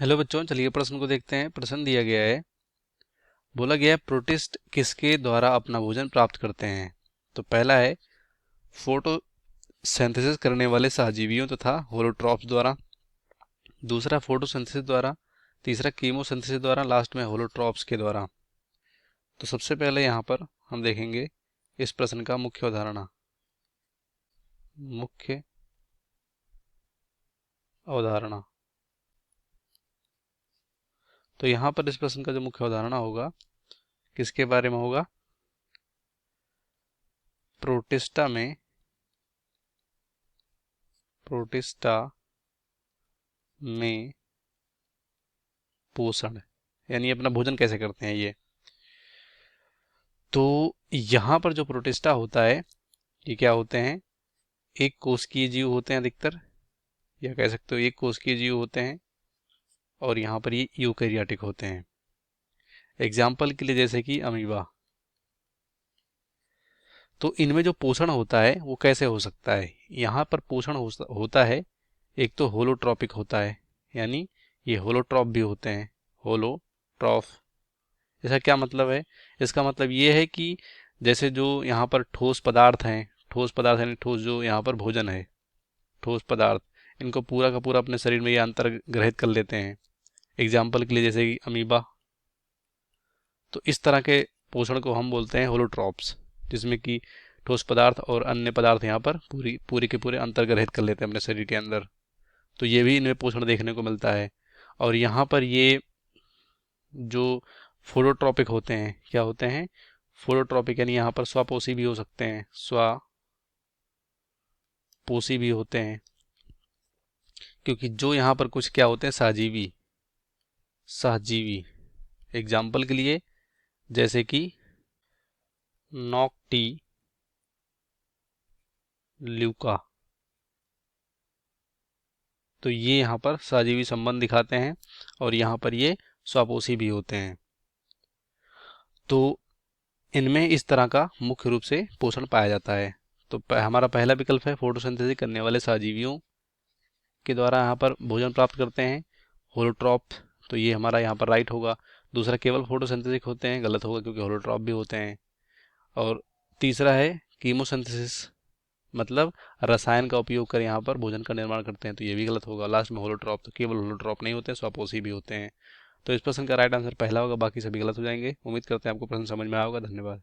Hello बच्चों, चलिए प्रश्न को देखते हैं। प्रश्न दिया गया है, बोला गया है प्रोटिस्ट किसके द्वारा अपना भोजन प्राप्त करते हैं। तो पहला है फोटोसिंथेसिस करने वाले सहजीवियों तथा होलोट्रॉप्स द्वारा, दूसरा फोटोसिंथेसिस द्वारा, तीसरा कीमोसिंथेसिस द्वारा, लास्ट में होलोट्रॉप्स के द्वारा। तो सबसे पहले यहाँ पर हम देखेंगे इस प्रश्न का मुख्य अवधारणा। मुख्य अवधारणा, तो यहाँ पर इस प्रश्न का जो मुख्य अवधारणा होगा किसके बारे में होगा? प्रोटिस्टा में पोषण, यानी अपना भोजन कैसे करते हैं ये। तो यहाँ पर जो प्रोटिस्टा होता है ये क्या होते हैं? एक कोशिकीय जीव होते हैं अधिकतर, या कह सकते हो एक कोशिकीय जीव होते हैं, और यहाँ पर ये यूकैरियोटिक होते हैं। एग्जाम्पल के लिए जैसे कि अमीबा। तो इनमें जो पोषण होता है वो कैसे हो सकता है? यहाँ पर पोषण होता है, एक तो होलोट्रॉपिक होता है, यानी ये होलोट्रॉप भी होते हैं। होलोट्रॉफ, इसका क्या मतलब है? इसका मतलब ये है कि जैसे जो यहाँ पर ठोस पदार्थ हैं, ठोस पदार्थ यानी ठोस जो यहाँ पर भोजन है, ठोस पदार्थ, इनको पूरा का पूरा अपने शरीर में ये अंतर्ग्रहित कर लेते हैं। एग्जाम्पल के लिए जैसे कि अमीबा। तो इस तरह के पोषण को हम बोलते हैं होलोट्रॉप्स, जिसमें कि ठोस पदार्थ और अन्य पदार्थ यहाँ पर पूरी के पूरे अंतर्ग्रहित कर लेते हैं अपने शरीर के अंदर। तो ये भी इनमें पोषण देखने को मिलता है। और यहाँ पर ये जो फोटोट्रॉपिक होते हैं, क्या होते हैं? फोटोट्रॉपिक, यानी यहाँ पर स्वपोषी भी हो सकते हैं, स्वपोषी भी होते हैं, क्योंकि जो यहाँ पर कुछ क्या होते हैं? सहजीवी, सहजीवी। एग्जाम्पल के लिए जैसे कि नॉक्टी ल्यूका। तो ये यहाँ पर सहजीवी संबंध दिखाते हैं, और यहाँ पर ये स्वपोषी भी होते हैं। तो इनमें इस तरह का मुख्य रूप से पोषण पाया जाता है। तो हमारा पहला विकल्प है फोटोसिंथेसिस करने वाले सहजीवियों के द्वारा यहाँ पर भोजन प्राप्त करते हैं, होलोट्रॉप। तो ये हमारा यहाँ पर राइट होगा। दूसरा केवल फोटोसिंथेसिस होते हैं, गलत होगा क्योंकि होलोट्रॉप भी होते हैं। और तीसरा है कीमोसिंथेसिस, मतलब रसायन का उपयोग कर यहाँ पर भोजन का निर्माण करते हैं, तो ये भी गलत होगा। लास्ट में होलोट्रॉप, तो केवल होलोट्रॉप नहीं होते हैं, स्वपोषी भी होते हैं। तो इस प्रश्न का राइट आंसर पहला होगा, बाकी सभी गलत हो जाएंगे। उम्मीद करते हैं आपको प्रश्न समझ में आया होगा। धन्यवाद।